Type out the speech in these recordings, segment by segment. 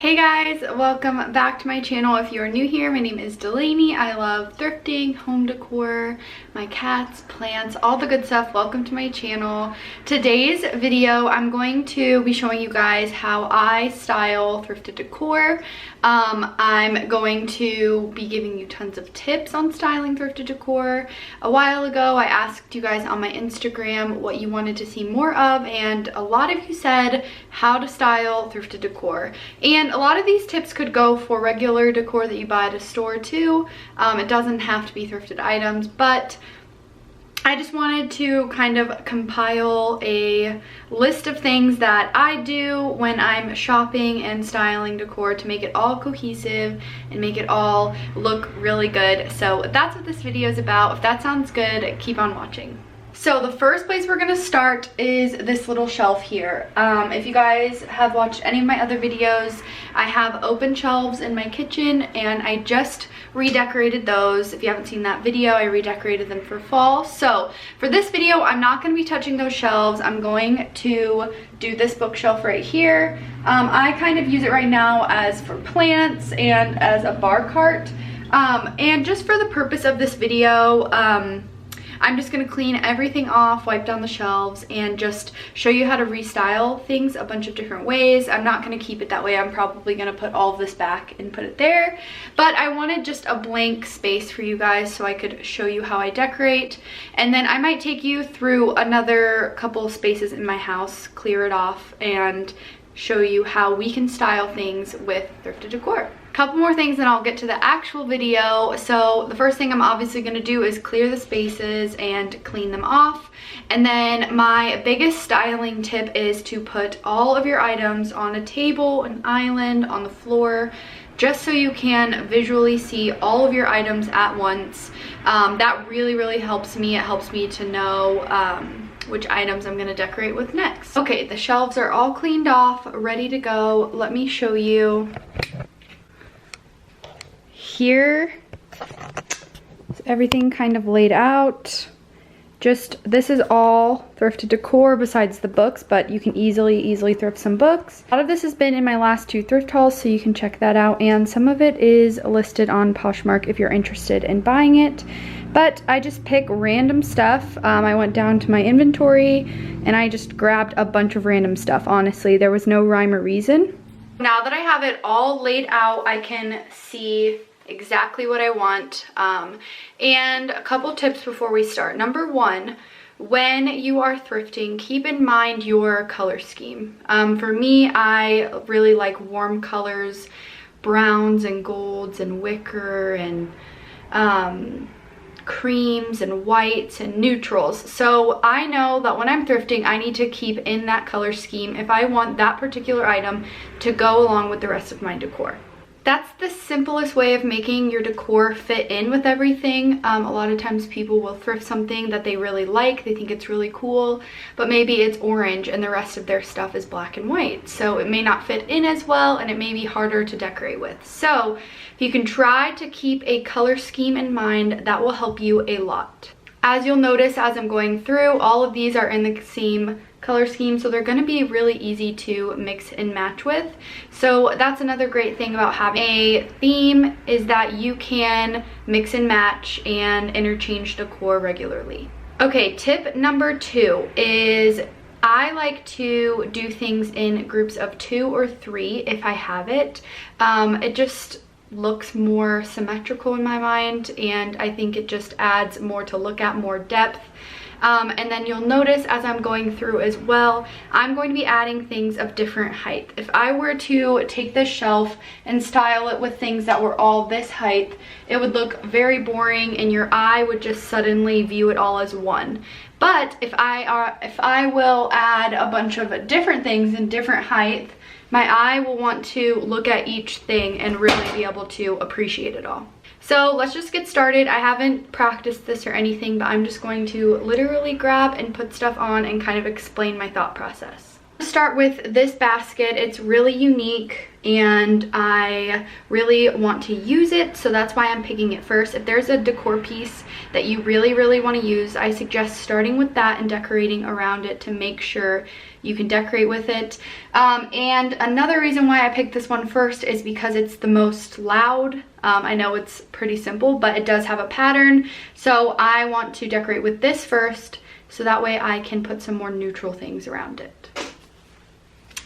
Hey guys, welcome back to my channel. If you are new here, my name is Delaney. I love thrifting, home decor, my cats, plants, all the good stuff. Welcome to my channel. Today's video, I'm going to be showing you guys how I style thrifted decor. I'm going to be giving you tons of tips on styling thrifted decor. A while ago, I asked you guys on my Instagram what you wanted to see more of, and a lot of you said how to style thrifted decor. And a lot of these tips could go for regular decor that you buy at a store too. It doesn't have to be thrifted items, but I just wanted to kind of compile a list of things that I do when I'm shopping and styling decor to make it all cohesive and make it all look really good. So that's what this video is about. If that sounds good, keep on watching. So the first place we're gonna start is this little shelf here. If you guys have watched any of my other videos, I have open shelves in my kitchen and I just redecorated those. If you haven't seen that video, I redecorated them for fall. So for this video, I'm not gonna be touching those shelves. I'm going to do this bookshelf right here. I kind of use it right now as for plants and as a bar cart. And just for the purpose of this video, I'm just going to clean everything off, wipe down the shelves, and just show you how to restyle things a bunch of different ways. I'm not going to keep it that way. I'm probably going to put all of this back and put it there. But I wanted just a blank space for you guys so I could show you how I decorate. And then I might take you through another couple of spaces in my house, clear it off, and show you how we can style things with thrifted decor. Couple more things and I'll get to the actual video. So the first thing I'm obviously going to do is clear the spaces and clean them off. And then my biggest styling tip is to put all of your items on a table, an island, on the floor, just so you can visually see all of your items at once. That really helps me. It helps me to know which items I'm going to decorate with next. Okay, the shelves are all cleaned off, ready to go. Let me show you. Here is everything kind of laid out. This is all thrifted decor besides the books, but you can easily thrift some books. A lot of this has been in my last two thrift hauls, so you can check that out, and some of it is listed on Poshmark if you're interested in buying it. But I just pick random stuff. I went down to my inventory and I just grabbed a bunch of random stuff. Honestly, there was no rhyme or reason. Now that I have it all laid out, I can see exactly what I want. And a couple tips before we start. Number one, when you are thrifting, keep in mind your color scheme. For me, I really like warm colors, browns and golds and wicker and creams and whites and neutrals. So I know that when I'm thrifting, I need to keep in that color scheme if I want that particular item to go along with the rest of my decor. That's the simplest way of making your decor fit in with everything. A lot of times people will thrift something that they really like, they think it's really cool, but maybe it's orange and the rest of their stuff is black and white. So it may not fit in as well and it may be harder to decorate with. So if you can try to keep a color scheme in mind, that will help you a lot. As you'll notice as I'm going through, all of these are in the same color scheme, so they're going to be really easy to mix and match with. So that's another great thing about having a theme, is that you can mix and match and interchange decor regularly. Okay, tip number 2 is I like to do things in groups of 2 or 3 if I have it. It just looks more symmetrical in my mind, and I think it just adds more to look at, more depth. And then you'll notice as I'm going through as well, I'm going to be adding things of different height. If I were to take this shelf and style it with things that were all this height, it would look very boring and your eye would just suddenly view it all as one. But if I will add a bunch of different things in different height, my eye will want to look at each thing and really be able to appreciate it all. So let's just get started. I haven't practiced this or anything, but I'm just going to literally grab and put stuff on and kind of explain my thought process. Start with this basket. It's really unique and I really want to use it, so that's why I'm picking it first. If there's a decor piece that you really want to use, I suggest starting with that and decorating around it to make sure you can decorate with it. And another reason why I picked this one first is because it's the most loud. I know it's pretty simple, but it does have a pattern, so I want to decorate with this first so that way I can put some more neutral things around it.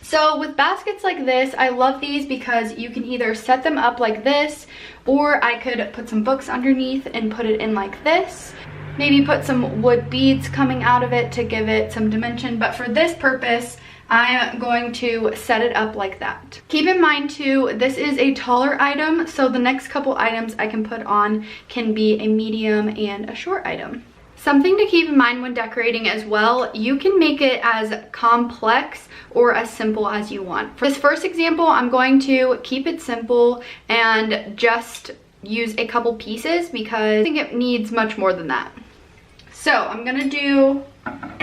So with baskets like this, I love these because you can either set them up like this, or I could put some books underneath and put it in like this. Maybe put some wood beads coming out of it to give it some dimension, but for this purpose, I'm going to set it up like that. Keep in mind too, this is a taller item, so the next couple items I can put on can be a medium and a short item. Something to keep in mind when decorating as well, you can make it as complex or as simple as you want. For this first example, I'm going to keep it simple and just use a couple pieces because I think it needs much more than that. So I'm gonna do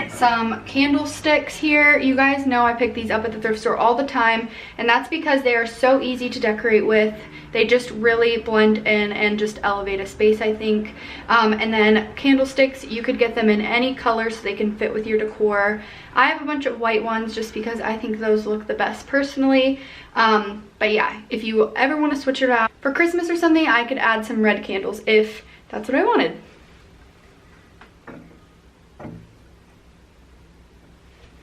some candlesticks here. You guys know I pick these up at the thrift store all the time, and that's because they are so easy to decorate with. They just really blend in and just elevate a space, I think. And then candlesticks, you could get them in any color so they can fit with your decor. I have a bunch of white ones just because I think those look the best personally. But yeah, if you ever want to switch it around for Christmas or something, I could add some red candles if that's what I wanted.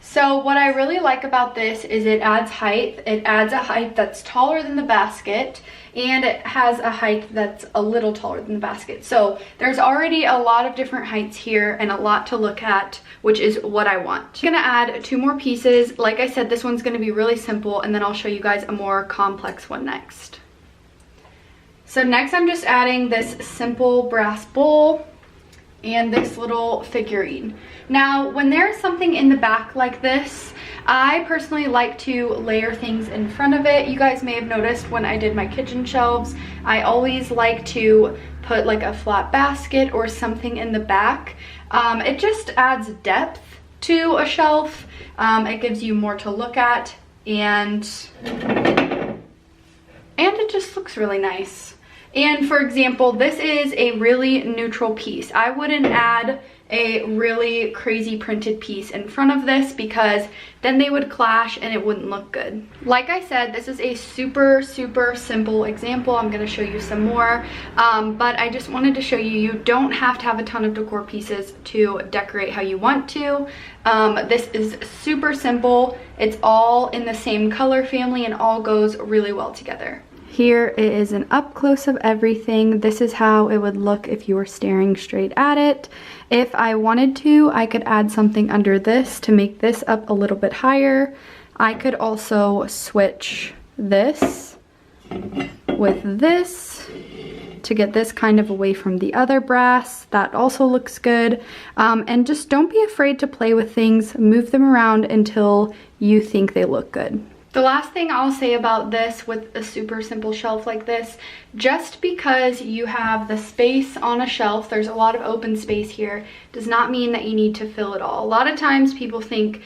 So what I really like about this is it adds height. It adds a height that's taller than the basket, and it has a height that's a little taller than the basket. So there's already a lot of different heights here and a lot to look at, which is what I want. I'm gonna add 2 more pieces. Like I said, this one's gonna be really simple, and then I'll show you guys a more complex one next. So next I'm just adding this simple brass bowl and this little figurine. Now, when there's something in the back like this, I personally like to layer things in front of it. You guys may have noticed when I did my kitchen shelves, I always like to put like a flat basket or something in the back. It just adds depth to a shelf. It gives you more to look at, and it just looks really nice. And for example, this is a really neutral piece. I wouldn't add a really crazy printed piece in front of this because then they would clash and it wouldn't look good. Like I said, this is a super simple example. I'm going to show you some more, but I just wanted to show you, you don't have to have a ton of decor pieces to decorate how you want to. This is super simple. It's all in the same color family and all goes really well together. Here it is an up close of everything. This is how it would look if you were staring straight at it. If I wanted to, I could add something under this to make this up a little bit higher. I could also switch this with this to get this kind of away from the other brass. That also looks good. And just don't be afraid to play with things. Move them around until you think they look good. The last thing I'll say about this with a super simple shelf like this, just because you have the space on a shelf, there's a lot of open space here, does not mean that you need to fill it all. A lot of times people think,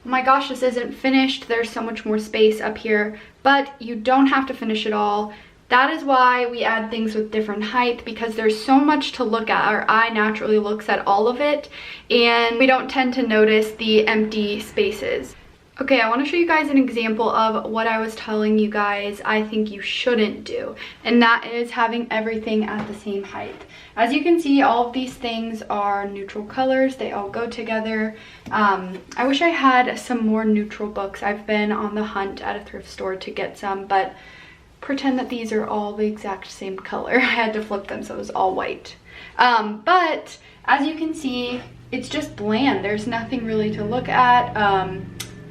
oh my gosh, this isn't finished, there's so much more space up here, but you don't have to finish it all. That is why we add things with different height, because there's so much to look at. Our eye naturally looks at all of it, and we don't tend to notice the empty spaces. Okay, I want to show you guys an example of what I was telling you guys I think you shouldn't do, and that is having everything at the same height. As you can see, all of these things are neutral colors. They all go together. I wish I had some more neutral books. I've been on the hunt at a thrift store to get some, but pretend that these are all the exact same color. I had to flip them so it was all white. But as you can see, it's just bland. There's nothing really to look at.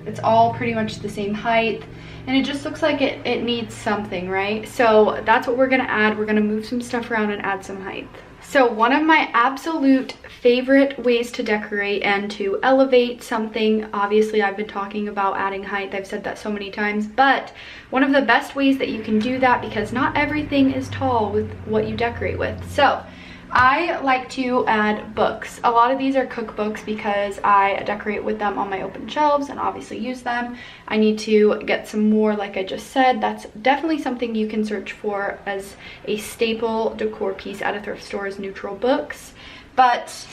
It's all pretty much the same height, and it just looks like it needs something, right? So that's what we're gonna add. We're gonna move some stuff around and add some height. So one of my absolute favorite ways to decorate and to elevate something, obviously I've been talking about adding height, I've said that so many times, but one of the best ways that you can do that, because not everything is tall with what you decorate with. So I like to add books. A lot of these are cookbooks because I decorate with them on my open shelves and obviously use them. I need to get some more, like I just said. That's definitely something you can search for as a staple decor piece at a thrift store, is neutral books. But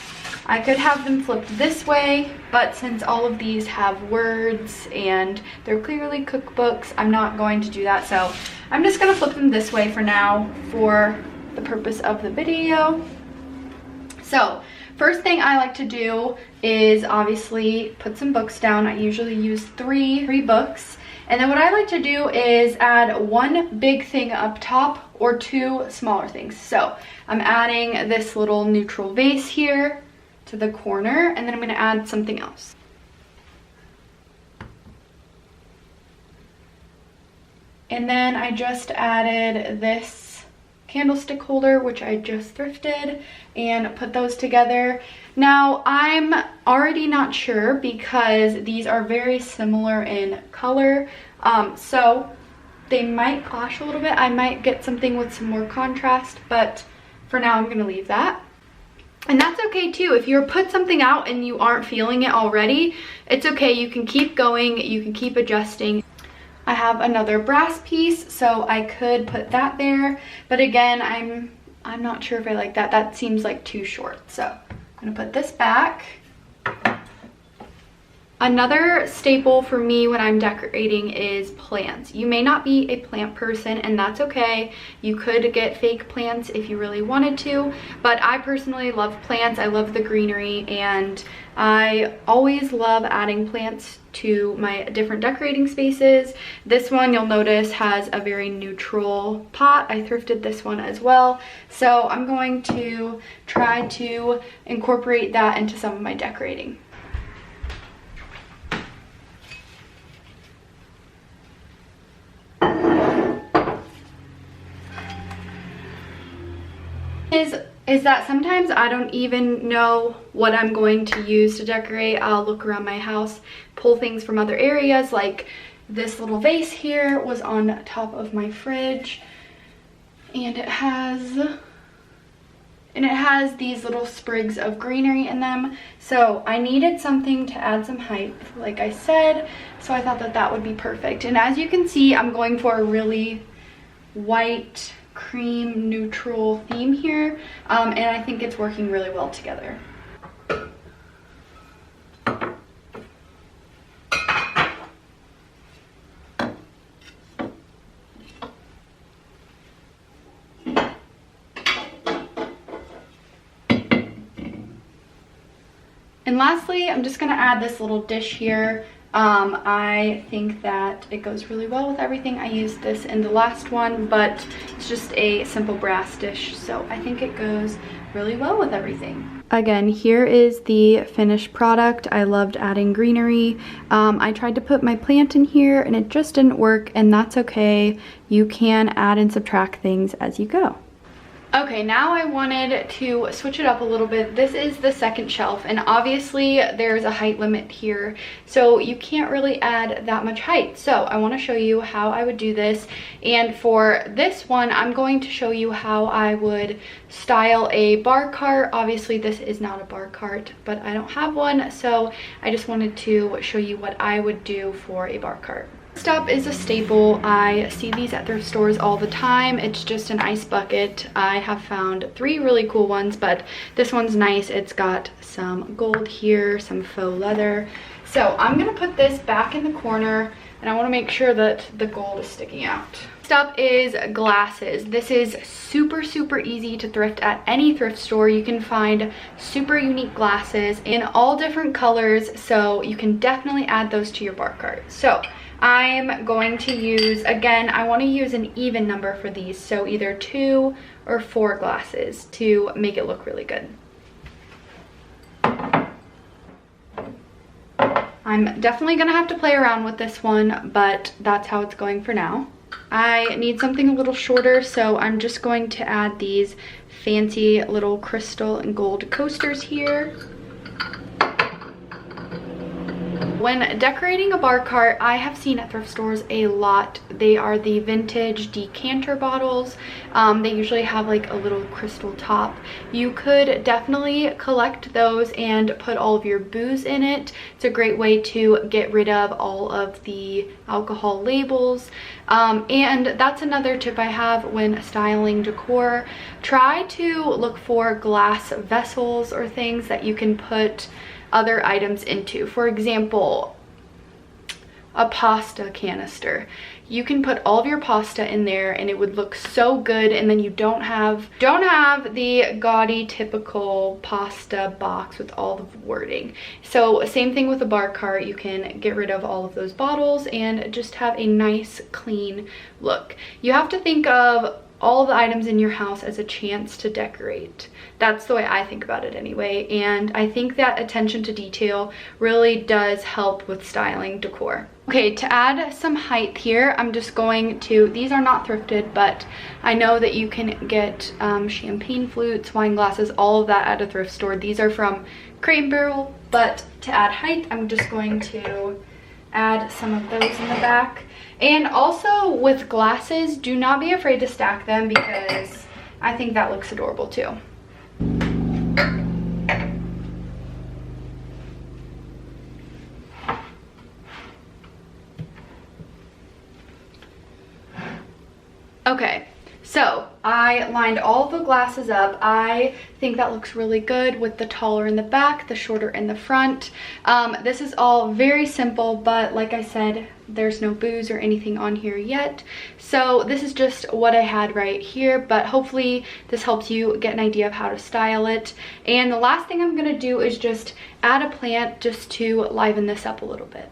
I could have them flipped this way, but since all of these have words and they're clearly cookbooks, I'm not going to do that. So I'm just gonna flip them this way for now for the purpose of the video. So first thing I like to do is obviously put some books down. I usually use three books. And then what I like to do is add one big thing up top or two smaller things. So I'm adding this little neutral vase here to the corner, and then I'm going to add something else. And then I just added this candlestick holder, which I just thrifted, and put those together. Now I'm already not sure because these are very similar in color, so they might clash a little bit. I might get something with some more contrast, but for now I'm gonna leave that. And that's okay too. If you're put something out and you aren't feeling it already, it's okay. You can keep going, you can keep adjusting. I have another brass piece, so I could put that there, but again, I'm not sure if I like that. That seems like too short, so I'm gonna put this back. Another staple for me when I'm decorating is plants. You may not be a plant person, and that's okay. You could get fake plants if you really wanted to, but I personally love plants. I love the greenery, and I always love adding plants to my different decorating spaces. This one, you'll notice, has a very neutral pot. I thrifted this one as well, so I'm going to try to incorporate that into some of my decorating. Is that sometimes I don't even know what I'm going to use to decorate. I'll look around my house, pull things from other areas, like this little vase here was on top of my fridge, and it has these little sprigs of greenery in them. So I needed something to add some height, like I said, so I thought that that would be perfect. And as you can see, I'm going for a really white cream neutral theme here, and I think it's working really well together. And lastly, I'm just gonna add this little dish here. I think that it goes really well with everything. I used this in the last one, but it's just a simple brass dish, so I think it goes really well with everything. Again, here is the finished product. I loved adding greenery. I tried to put my plant in here and it just didn't work, and that's okay. You can add and subtract things as you go. Okay, now I wanted to switch it up a little bit. This is the second shelf, and obviously there's a height limit here, so you can't really add that much height. So I want to show you how I would do this, and for this one, I'm going to show you how I would style a bar cart. Obviously this is not a bar cart, but I don't have one, so I just wanted to show you what I would do for a bar cart. Next up is a staple. I see these at thrift stores all the time. It's just an ice bucket. I have found 3 really cool ones, but this one's nice. It's got some gold here, some faux leather. So I'm gonna put this back in the corner, and I wanna make sure that the gold is sticking out. Next up is glasses. This is super easy to thrift at any thrift store. You can find super unique glasses in all different colors, so you can definitely add those to your bar cart. So I'm going to use, again, I want to use an even number for these, so either 2 or 4 glasses to make it look really good. I'm definitely going to have to play around with this one, but that's how it's going for now. I need something a little shorter, so I'm just going to add these fancy little crystal and gold coasters here. When decorating a bar cart, I have seen at thrift stores a lot. They are the vintage decanter bottles. They usually have like a little crystal top. You could definitely collect those and put all of your booze in it. It's a great way to get rid of all of the alcohol labels. And that's another tip I have when styling decor. Try to look for glass vessels or things that you can put other items into. For example, a pasta canister. You can put all of your pasta in there and it would look so good, and then you don't have the gaudy typical pasta box with all the wording. So same thing with a bar cart. You can get rid of all of those bottles and just have a nice clean look. You have to think of all the items in your house as a chance to decorate. That's the way I think about it anyway, and I think that attention to detail really does help with styling decor. Okay, to add some height here, I'm just going to, these are not thrifted, but I know that you can get champagne flutes, wine glasses, all of that at a thrift store. These are from Crate & Barrel, but to add height, I'm just going to add some of those in the back. And also with glasses, do not be afraid to stack them, because I think that looks adorable too. Okay, so I lined all the glasses up. I think that looks really good with the taller in the back, the shorter in the front. This is all very simple, but like I said, there's no booze or anything on here yet. So this is just what I had right here, but hopefully this helps you get an idea of how to style it. And the last thing I'm gonna do is just add a plant just to liven this up a little bit.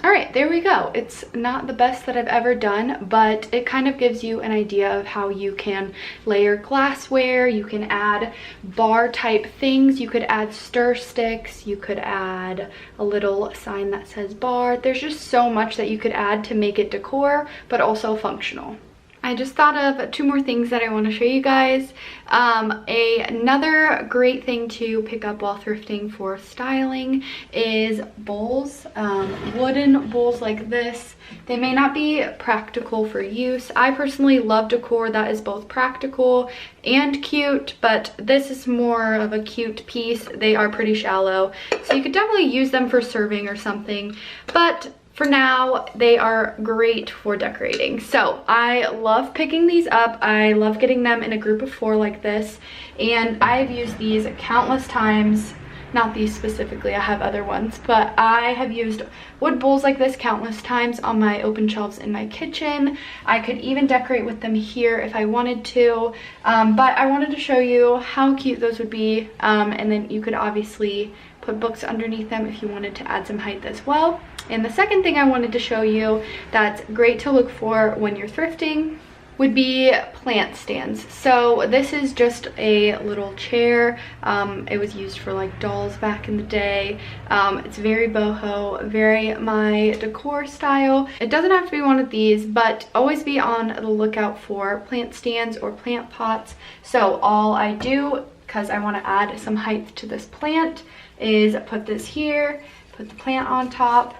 All right, there we go. It's not the best that I've ever done, but it kind of gives you an idea of how you can layer glassware. You can add bar type things. You could add stir sticks. You could add a little sign that says bar. There's just so much that you could add to make it decor, but also functional. I just thought of two more things that I want to show you guys. Another great thing to pick up while thrifting for styling is bowls, wooden bowls like this. They may not be practical for use. I personally love decor that is both practical and cute, but this is more of a cute piece. They are pretty shallow, so you could definitely use them for serving or something, but for now, they are great for decorating. So I love picking these up. I love getting them in a group of 4 like this. And I've used these countless times. Not these specifically, I have other ones. But I have used wood bowls like this countless times on my open shelves in my kitchen. I could even decorate with them here if I wanted to. But I wanted to show you how cute those would be. And then you could obviously put books underneath them if you wanted to add some height as well. And the second thing I wanted to show you that's great to look for when you're thrifting would be plant stands. So this is just a little chair. It was used for like dolls back in the day. It's very boho, very my decor style. It doesn't have to be one of these, but always be on the lookout for plant stands or plant pots. So all I do, because I want to add some height to this plant, is put this here, put the plant on top,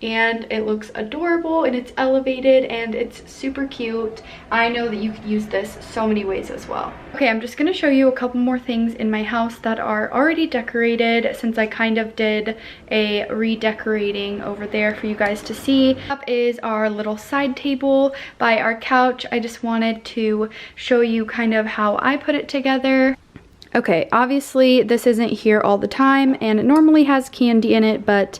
and it looks adorable and it's elevated and it's super cute. I know that you could use this so many ways as well. Okay, I'm just gonna show you a couple more things in my house that are already decorated, since I kind of did a redecorating over there for you guys to see. Up is our little side table by our couch. I just wanted to show you kind of how I put it together. Okay, obviously this isn't here all the time and it normally has candy in it, but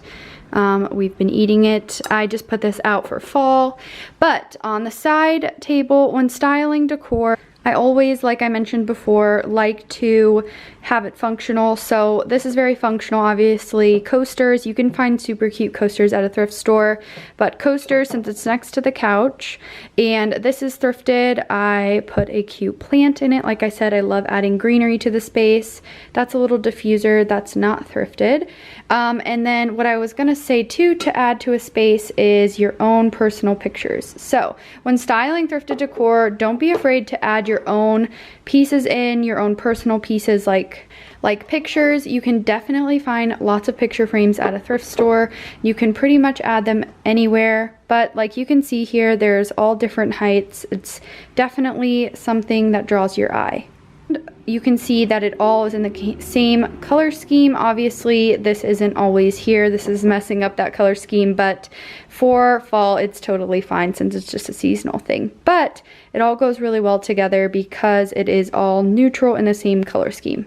we've been eating it. I just put this out for fall. But on the side table, when styling decor, I always, like I mentioned before, like to have it functional. So this is very functional, obviously. Coasters, you can find super cute coasters at a thrift store, but coasters, since it's next to the couch, and this is thrifted, I put a cute plant in it. Like I said, I love adding greenery to the space. That's a little diffuser, that's not thrifted. And then what I was gonna say too, to add to a space, is your own personal pictures. So when styling thrifted decor, don't be afraid to add your your own pieces in, your own personal pieces like pictures. You can definitely find lots of picture frames at a thrift store. You can pretty much add them anywhere, but like you can see here, there's all different heights. It's definitely something that draws your eye. You can see that it all is in the same color scheme. Obviously, this isn't always here. This is messing up that color scheme, but for fall, it's totally fine since it's just a seasonal thing. But it all goes really well together because it is all neutral in the same color scheme.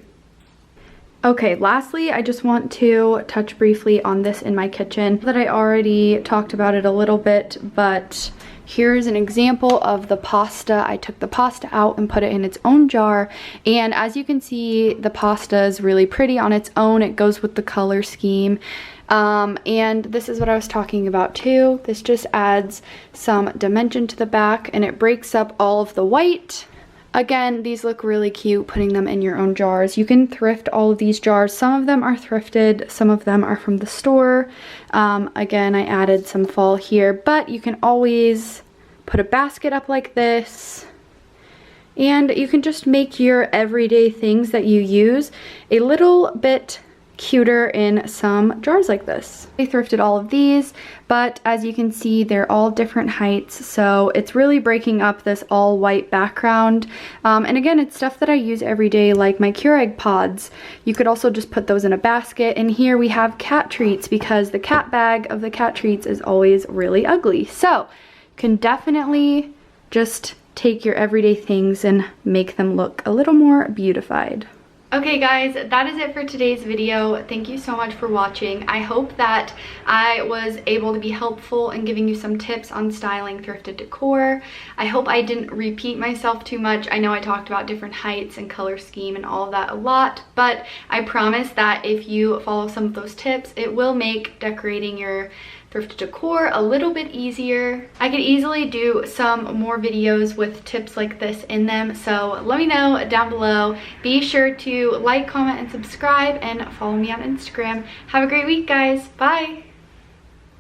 Okay, lastly, I just want to touch briefly on this in my kitchen that I already talked about it a little bit, but here's an example of the pasta. I took the pasta out and put it in its own jar, and as you can see, the pasta is really pretty on its own. It goes with the color scheme. And this is what I was talking about too. This just adds some dimension to the back and it breaks up all of the white. Again, these look really cute putting them in your own jars. You can thrift all of these jars. Some of them are thrifted, some of them are from the store. Again, I added some fall here, but you can always put a basket up like this. And you can just make your everyday things that you use a little bit cuter in some jars like this. I thrifted all of these, but as you can see, they're all different heights, so it's really breaking up this all white background. And again, it's stuff that I use every day, like my Keurig pods. You could also just put those in a basket, and here we have cat treats because the cat bag of the cat treats is always really ugly. So you can definitely just take your everyday things and make them look a little more beautified. Okay guys, that is it for today's video. Thank you so much for watching. I hope that I was able to be helpful in giving you some tips on styling thrifted decor. I hope I didn't repeat myself too much. I know I talked about different heights and color scheme and all of that a lot, but I promise that if you follow some of those tips, it will make decorating your thrifted decor a little bit easier. I could easily do some more videos with tips like this in them, so let me know down below. Be sure to like, comment, and subscribe, and follow me on Instagram. Have a great week, guys. Bye!